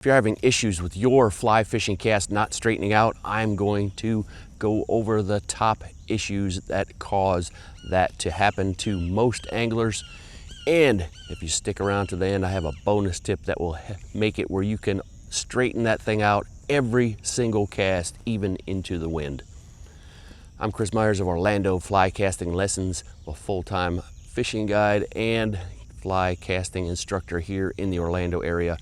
If you're having issues with your fly fishing cast not straightening out, I'm going to go over the top issues that cause that to happen to most anglers. And if you stick around to the end, I have a bonus tip that will make it where you can straighten that thing out every single cast, even into the wind. I'm Chris Myers of Orlando Fly Casting Lessons, a full-time fishing guide and fly casting instructor here in the Orlando area.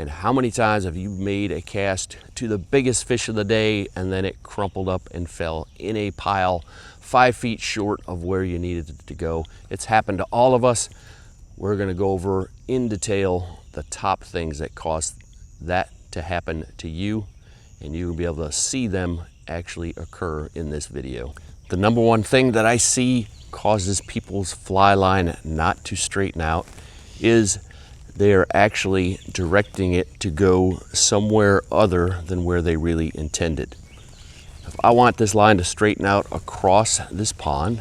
And how many times have you made a cast to the biggest fish of the day and then it crumpled up and fell in a pile 5 feet short of where you needed it to go? It's happened to all of us. We're going to go over in detail the top things that cause that to happen to you, and you'll be able to see them actually occur in this video. The number one thing that I see causes people's fly line not to straighten out is they're actually directing it to go somewhere other than where they really intended. If I want this line to straighten out across this pond,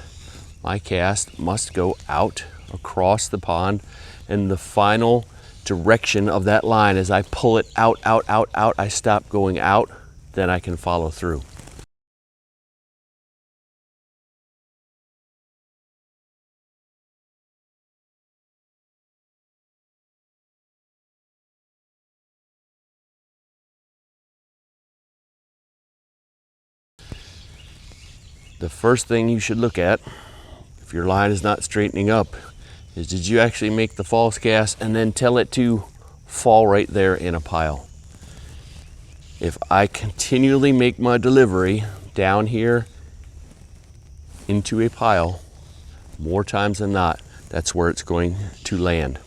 my cast must go out across the pond, and the final direction of that line as I pull it out, I stop going out, then I can follow through. The first thing you should look at, if your line is not straightening up, is did you actually make the false cast and then tell it to fall right there in a pile? If I continually make my delivery down here into a pile, more times than not, that's where it's going to land.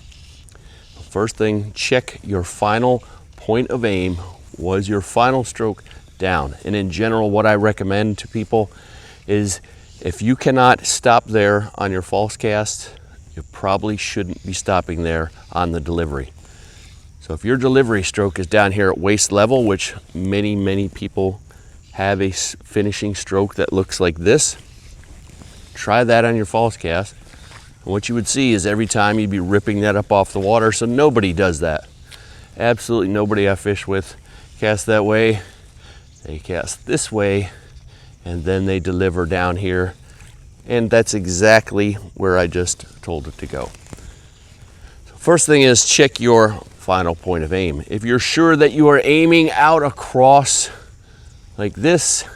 First thing, check your final point of aim. Was your final stroke down? And in general, what I recommend to people is if you cannot stop there on your false cast, you probably shouldn't be stopping there on the delivery. So if your delivery stroke is down here at waist level, which many people have a finishing stroke that looks like this, try that on your false cast. And what you would see is every time you'd be ripping that up off the water. So nobody does that. Absolutely nobody I fish with cast that way. They cast this way, and then they deliver down here, and that's exactly where I just told it to go. So first thing is check your final point of aim. If you're sure that you are aiming out across like this,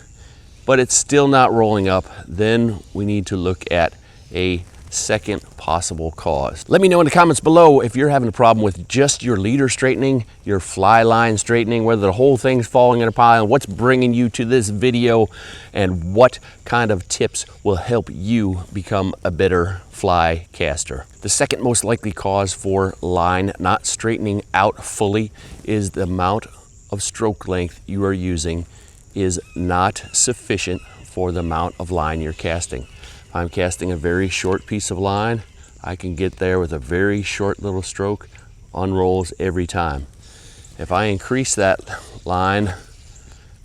but it's still not rolling up, then we need to look at a second possible cause. Let me know in the comments below if you're having a problem with just your leader straightening, your fly line straightening, whether the whole thing's falling in a pile, and what's bringing you to this video, and what kind of tips will help you become a better fly caster. The second most likely cause for line not straightening out fully is the amount of stroke length you are using is not sufficient for the amount of line you're casting. I'm casting a very short piece of line, I can get there with a very short little stroke, unrolls every time. If I increase that line,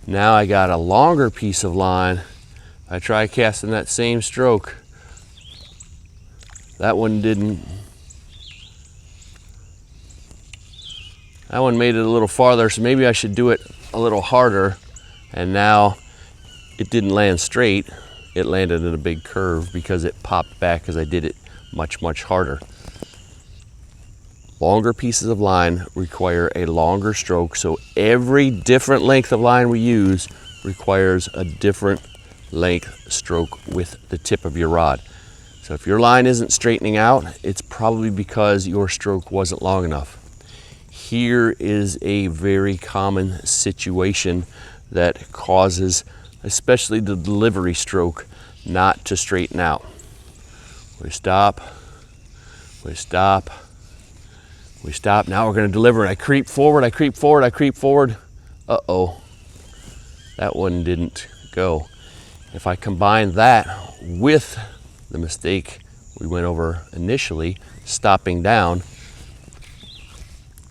now I got a longer piece of line. I try casting that same stroke. That one didn't. That one made it a little farther, so maybe I should do it a little harder. And now it didn't land straight. It landed in a big curve because it popped back as I did it much harder. Longer pieces of line require a longer stroke, so every different length of line we use requires a different length stroke with the tip of your rod. So if your line isn't straightening out, it's probably because your stroke wasn't long enough. Here is a very common situation that causes especially the delivery stroke not to straighten out. We stop, we stop, we stop. Now we're going to deliver, and I creep forward, I creep forward, I creep forward. Uh-oh, that one didn't go. If I combine that with the mistake we went over initially, stopping down,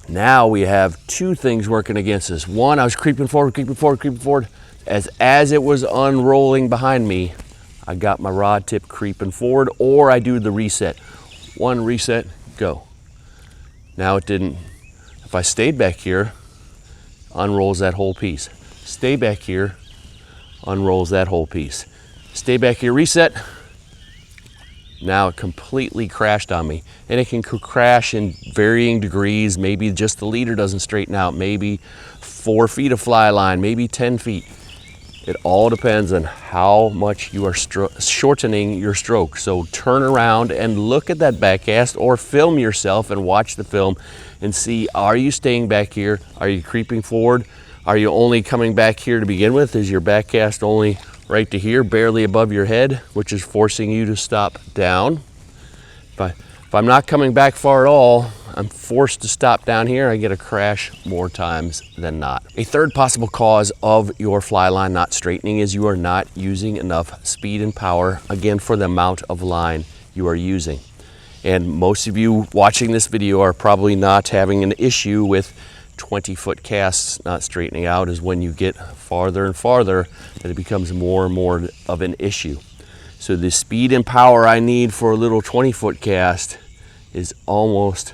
now we have two things working against us. One, I was creeping forward, creeping forward, creeping forward. As it was unrolling behind me, I got my rod tip creeping forward, or I do the reset. One reset, go. Now it didn't. If I stayed back here, unrolls that whole piece. Stay back here, unrolls that whole piece. Stay back here, reset. Now it completely crashed on me. And it can crash in varying degrees. Maybe just the leader doesn't straighten out. Maybe 4 feet of fly line, maybe 10 feet. It all depends on how much you are shortening your stroke. So turn around and look at that back cast, or film yourself and watch the film and see, are you staying back here? Are you creeping forward? Are you only coming back here to begin with? Is your back cast only right to here, barely above your head, which is forcing you to stop down? If I'm not coming back far at all, I'm forced to stop down here. I get a crash more times than not. A third possible cause of your fly line not straightening is you are not using enough speed and power, again, for the amount of line you are using. And most of you watching this video are probably not having an issue with 20-foot casts not straightening out. Is when you get farther and farther that it becomes more and more of an issue. So the speed and power I need for a little 20-foot cast is almost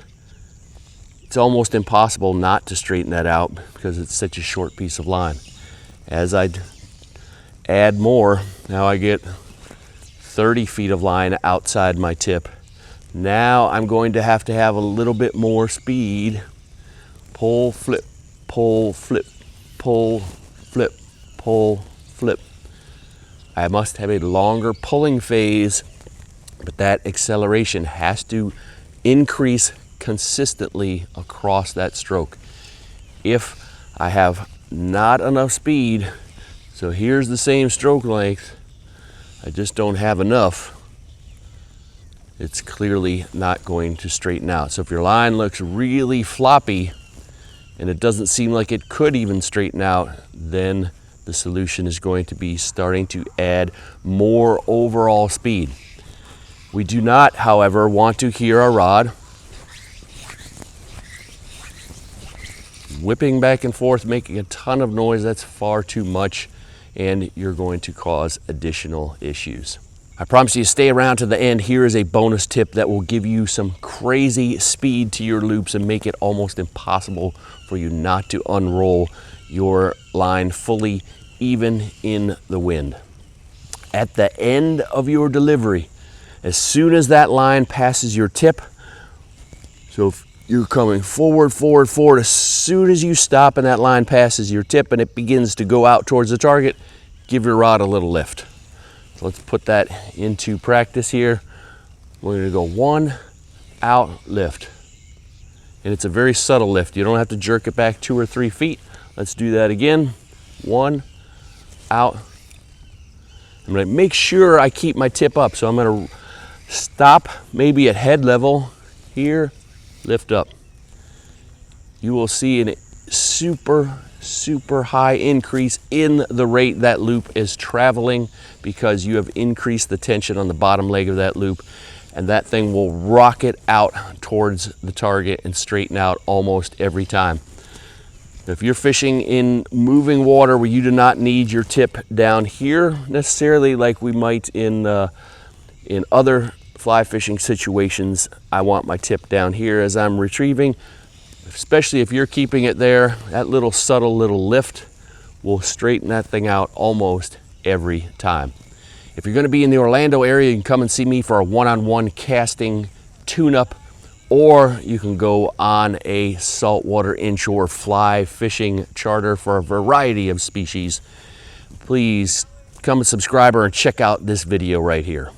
impossible not to straighten that out because it's such a short piece of line. As I add more, now I get 30 feet of line outside my tip. Now I'm going to have a little bit more speed. Pull, flip, pull, flip, pull, flip, pull, flip. I must have a longer pulling phase, but that acceleration has to increase consistently across that stroke. If I have not enough speed, so here's the same stroke length, I just don't have enough, it's clearly not going to straighten out. So if your line looks really floppy and it doesn't seem like it could even straighten out, then the solution is going to be starting to add more overall speed. We do not, however, want to hear our rod whipping back and forth, making a ton of noise. That's far too much, and you're going to cause additional issues. I promise you, stay around to the end. Here is a bonus tip that will give you some crazy speed to your loops and make it almost impossible for you not to unroll your line fully, even in the wind. At the end of your delivery, as soon as that line passes your tip, so if you're coming forward, forward, forward, as soon as you stop and that line passes your tip and it begins to go out towards the target, give your rod a little lift. So let's put that into practice here. We're gonna go 1, out, lift. And it's a very subtle lift. You don't have to jerk it back 2 or 3 feet. Let's do that again. 1, out. I'm gonna make sure I keep my tip up. So I'm gonna stop maybe at head level here, lift up. You will see a super high increase in the rate that loop is traveling because you have increased the tension on the bottom leg of that loop, and that thing will rocket out towards the target and straighten out almost every time. If you're fishing in moving water where you do not need your tip down here necessarily like we might in other fly fishing situations, I want my tip down here as I'm retrieving. Especially if you're keeping it there, that little subtle little lift will straighten that thing out almost every time. If you're going to be in the Orlando area, you can come and see me for a one-on-one casting tune-up, or you can go on a saltwater inshore fly fishing charter for a variety of species. Please come and subscribe and check out this video right here.